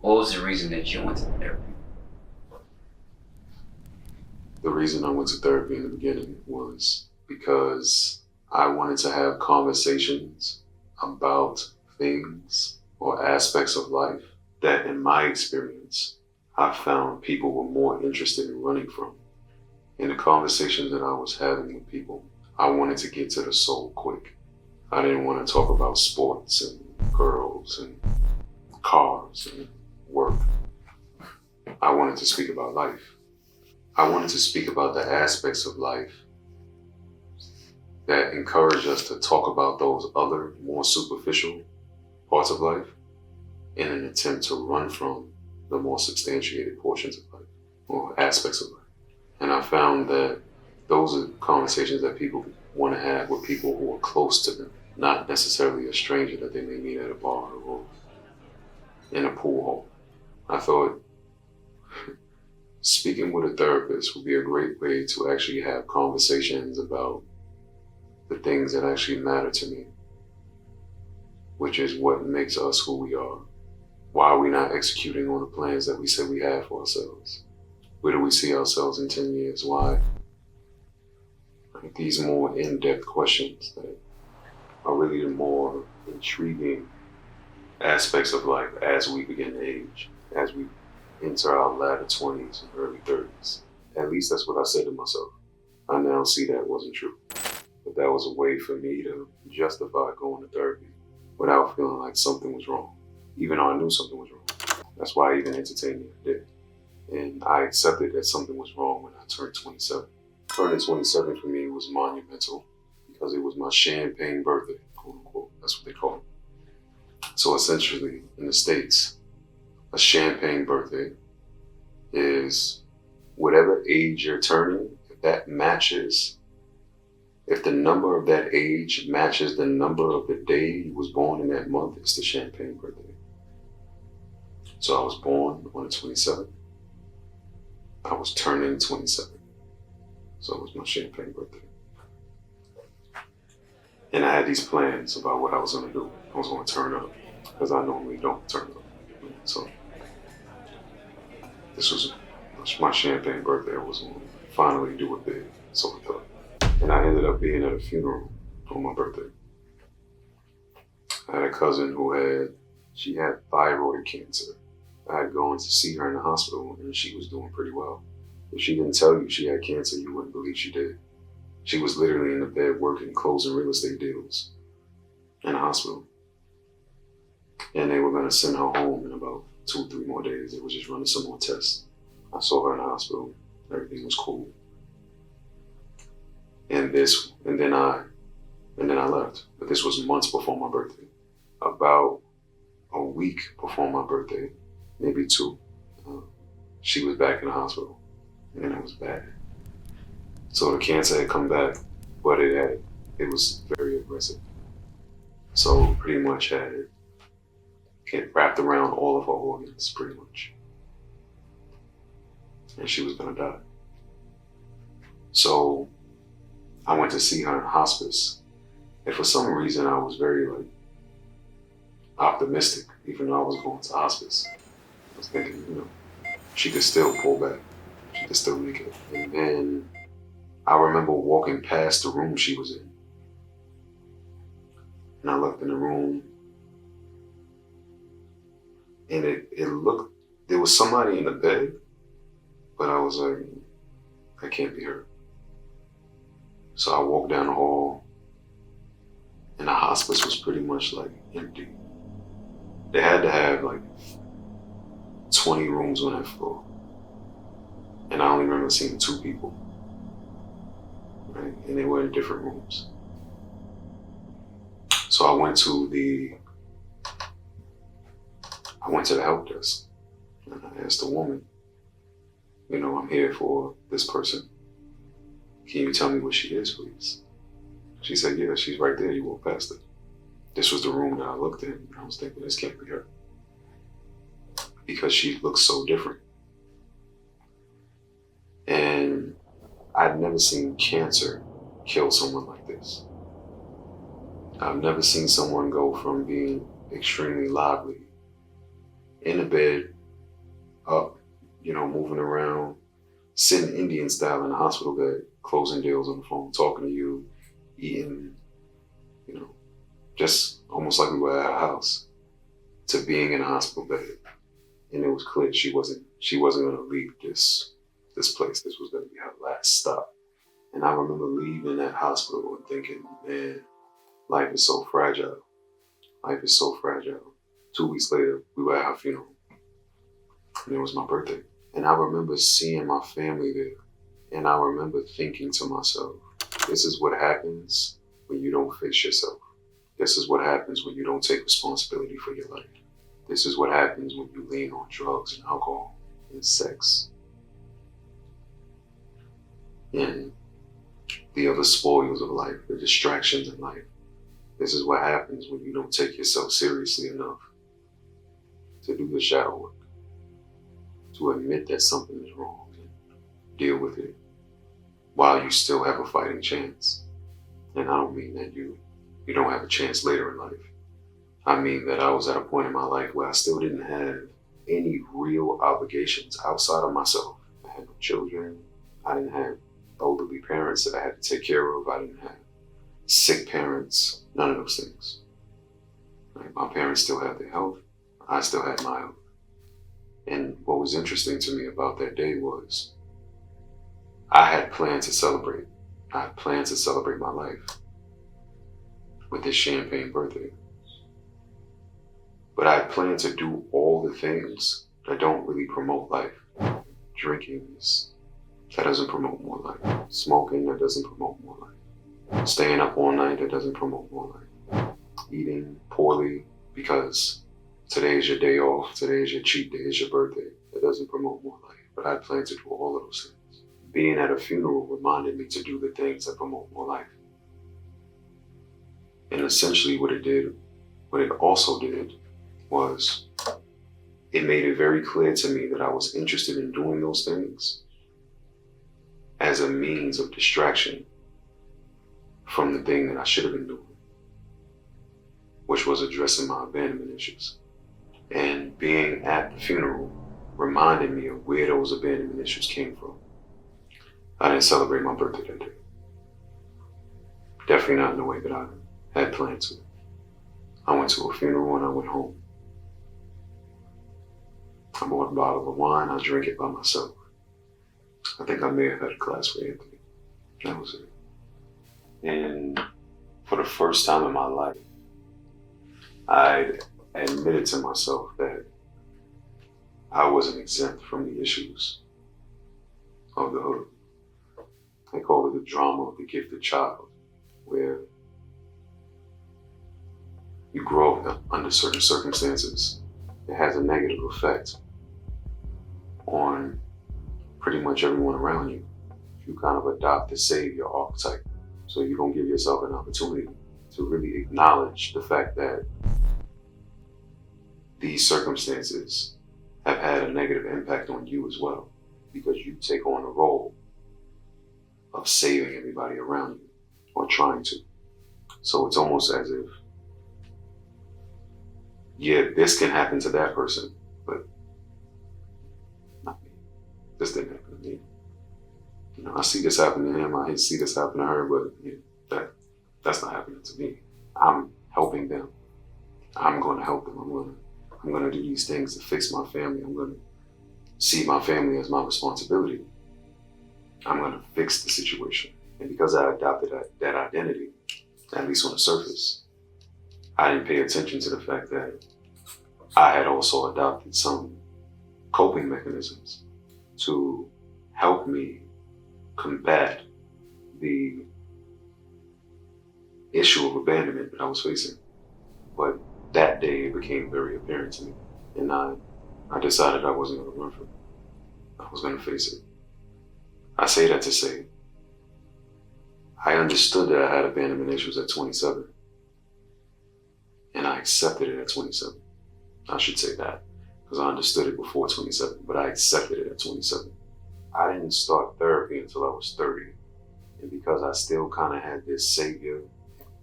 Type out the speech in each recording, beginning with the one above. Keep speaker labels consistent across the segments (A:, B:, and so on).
A: What was the reason that you went to therapy?
B: The reason I went to therapy in the beginning was because I wanted to have conversations about things or aspects of life that, in my experience, I found people were more interested in running from. In the conversations that I was having with people, I wanted to get to the soul quick. I didn't want to talk about sports and girls and cars and work. I wanted to speak about life. I wanted to speak about the aspects of life that encourage us to talk about those other, more superficial parts of life in an attempt to run from the more substantiated portions of life or aspects of life. And I found that those are conversations that people want to have with people who are close to them, not necessarily a stranger that they may meet at a bar or in a pool hall. I thought speaking with a therapist would be a great way to actually have conversations about the things that actually matter to me, which is what makes us who we are. Why are we not executing on the plans that we said we have for ourselves? Where do we see ourselves in 10 years? Why? Like these more in-depth questions that are really the more intriguing aspects of life as we begin to age, as we enter our latter 20s and early 30s. At least that's what I said to myself. I now see that wasn't true. But that was a way for me to justify going to therapy without feeling like something was wrong, even though I knew something was wrong. That's why I even entertained the idea. And I accepted that something was wrong when I turned 27. Turning 27 for me was monumental because it was my champagne birthday, quote unquote. That's what they call it. So essentially, in the States, a champagne birthday is whatever age you're turning, if that matches, if the number of that age matches the number of the day you was born in that month, it's the champagne birthday. So I was born on the 27th. I was turning 27. So it was my champagne birthday. And I had these plans about what I was going to do. I was going to turn up because I normally don't turn up. So this was my champagne birthday. I was going to finally do it big. So I thought. And I ended up being at a funeral on my birthday. I had a cousin she had thyroid cancer. I had gone to see her in the hospital and she was doing pretty well. If she didn't tell you she had cancer, you wouldn't believe she did. She was literally in the bed working, closing real estate deals in the hospital. And they were going to send her home in about 2-3 more days. They were just running some more tests. I saw her in the hospital. Everything was cool. And then I left. But this was months before my birthday. About a week before my birthday, maybe 2, she was back in the hospital. And it was bad. So the cancer had come back, but it was very aggressive. So pretty much had it wrapped around all of her organs, pretty much. And she was gonna die. So I went to see her in hospice. And for some reason I was very optimistic, even though I was going to hospice. I was thinking, she could still pull back. She could still make it. And then I remember walking past the room she was in. And I looked in the room and it looked, there was somebody in the bed, but I was like, that can't be her. So I walked down the hall and the hospice was pretty much empty. They had to have 20 rooms on that floor. And I only remember seeing 2 people, right? And they were in different rooms. So I went to the help desk and I asked the woman, I'm here for this person. Can you tell me what she is, please? She said, yeah, she's right there. You walk past her. This was the room that I looked in. And I was thinking, this can't be her. Because she looks so different. And I'd never seen cancer kill someone like this. I've never seen someone go from being extremely lively in the bed moving around, sitting Indian style in a hospital bed, closing deals on the phone, talking to you, eating, just almost like we were at a house, to being in a hospital bed. And it was clear she wasn't going to leave this place. This was going to be her last stop. And I remember leaving that hospital and thinking, man, life is so fragile. Life is so fragile. 2 weeks later, we were at her funeral. And it was my birthday. And I remember seeing my family there. And I remember thinking to myself, this is what happens when you don't face yourself. This is what happens when you don't take responsibility for your life. This is what happens when you lean on drugs and alcohol and sex and the other spoils of life, the distractions in life. This is what happens when you don't take yourself seriously enough to do the shadow work, to admit that something is wrong and deal with it while you still have a fighting chance. And I don't mean that you don't have a chance later in life. I mean that I was at a point in my life where I still didn't have any real obligations outside of myself. I had no children. I didn't have elderly parents that I had to take care of. I didn't have sick parents. None of those things. Right? My parents still had their health. I still had my health. And what was interesting to me about that day was I had planned to celebrate. I had planned to celebrate my life with this champagne birthday. But I planned to do all the things that don't really promote life. Drinking, that doesn't promote more life. Smoking, that doesn't promote more life. Staying up all night, that doesn't promote more life. Eating poorly because today is your day off, today is your cheat day, it's your birthday. That doesn't promote more life. But I planned to do all of those things. Being at a funeral reminded me to do the things that promote more life. And essentially what it also did, was it made it very clear to me that I was interested in doing those things as a means of distraction from the thing that I should have been doing, which was addressing my abandonment issues. And being at the funeral reminded me of where those abandonment issues came from. I didn't celebrate my birthday that day. Definitely not in the way that I had planned to. I went to a funeral and I went home. I bought a bottle of wine, I drank it by myself. I think I may have had a glass with Anthony. That was it. And for the first time in my life, I admitted to myself that I wasn't exempt from the issues of the hood. They call it the drama of the gifted child, where you grow up under certain circumstances. It has a negative effect on pretty much everyone around you. You kind of adopt the savior archetype. So you don't give yourself an opportunity to really acknowledge the fact that these circumstances have had a negative impact on you as well, because you take on the role of saving everybody around you, or trying to. So it's almost as if, yeah, this can happen to that person, but not me. This didn't happen to me. I see this happen to him, I see this happen to her, but that's not happening to me. I'm helping them. I'm going to help them. I'm going to do these things to fix my family. I'm going to see my family as my responsibility. I'm going to fix the situation. And because I adopted that identity, at least on the surface, I didn't pay attention to the fact that I had also adopted some coping mechanisms to help me combat the issue of abandonment that I was facing. But that day it became very apparent to me, and I decided I wasn't going to run from it. I was going to face it. I say that to say, I understood that I had abandonment issues at 27, and I accepted it at 27. I should say that, because I understood it before 27, but I accepted it at 27. I didn't start therapy until I was 30, and because I still kind of had this savior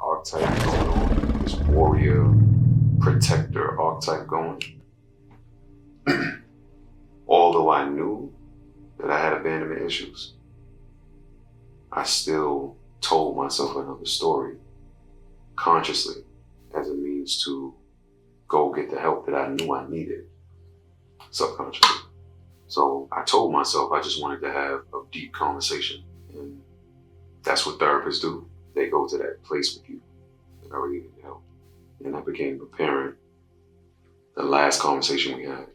B: archetype going on, this warrior protector archetype going, although though I knew that I had abandonment issues, I still told myself another story consciously as a means to go get the help that I knew I needed subconsciously. So I told myself I just wanted to have a deep conversation. And that's what therapists do. They go to that place with you that I really need help. And that became apparent the last conversation we had,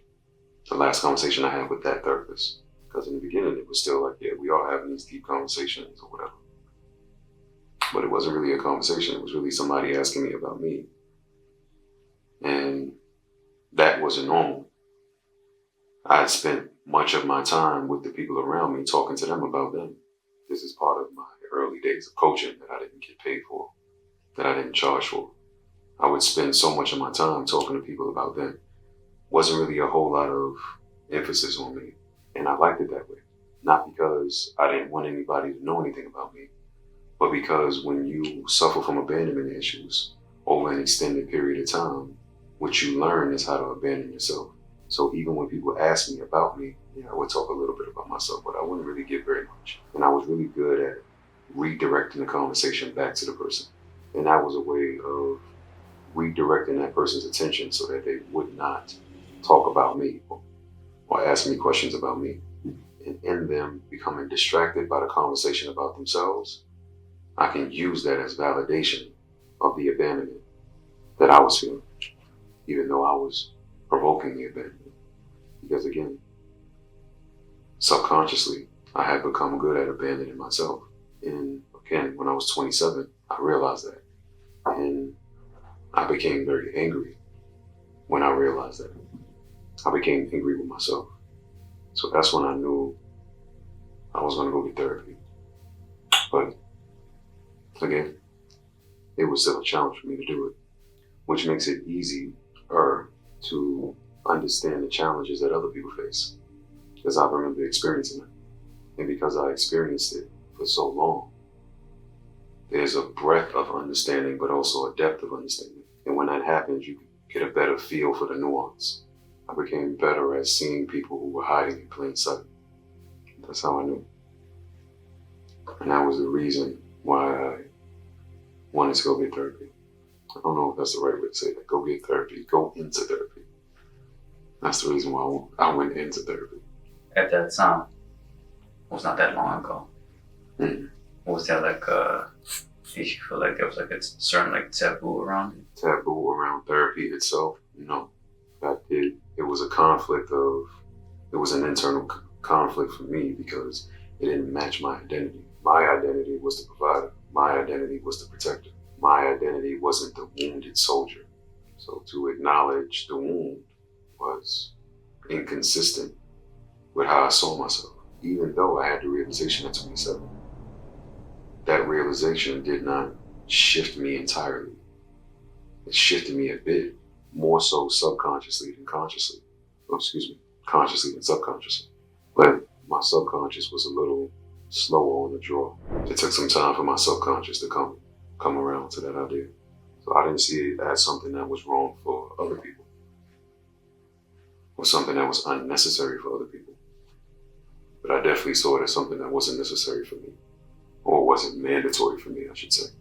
B: the last conversation I had with that therapist. Because in the beginning, it was still like, yeah, we all having these deep conversations or whatever. But it wasn't really a conversation. It was really somebody asking me about me. And that wasn't normal. I had spent much of my time with the people around me talking to them about them. This is part of my early days of coaching that I didn't get paid for, that I didn't charge for. I would spend so much of my time talking to people about them. Wasn't really a whole lot of emphasis on me. And I liked it that way. Not because I didn't want anybody to know anything about me, but because when you suffer from abandonment issues over an extended period of time, what you learn is how to abandon yourself. So even when people ask me about me, I would talk a little bit about myself, but I wouldn't really give very much. And I was really good at redirecting the conversation back to the person. And that was a way of redirecting that person's attention so that they would not talk about me or ask me questions about me. And in them becoming distracted by the conversation about themselves, I can use that as validation of the abandonment that I was feeling, even though I was provoking the abandonment. Because again, subconsciously, I had become good at abandoning myself. And again, when I was 27, I realized that. And I became very angry when I realized that. I became angry with myself. So that's when I knew I was going to go get therapy. But again, it was still a challenge for me to do it, which makes it easier to understand the challenges that other people face, because I remember experiencing it. And because I experienced it for so long, there's a breadth of understanding, but also a depth of understanding. And when that happens, you get a better feel for the nuance. I became better at seeing people who were hiding in plain sight. That's how I knew. And that was the reason why I wanted to go get therapy. I don't know if that's the right way to say that. Go get therapy. Go into therapy. That's the reason why I went into therapy.
A: At that time, it was not that long ago.
B: Mm-hmm.
A: Was there did you feel like there was a certain taboo around it?
B: Taboo around therapy itself? No. In fact, it was a conflict it was an internal conflict for me because it didn't match my identity. My identity was the provider. My identity was the protector. My identity wasn't the wounded soldier. So to acknowledge the wound was inconsistent with how I saw myself, even though I had the realization at 27. That realization did not shift me entirely. It shifted me a bit, more so subconsciously than consciously. Consciously than subconsciously. But my subconscious was a little slower on the draw. It took some time for my subconscious to come around to that idea. So I didn't see it as something that was wrong for other people, or something that was unnecessary for other people. But I definitely saw it as something that wasn't necessary for me, or wasn't mandatory for me, I should say.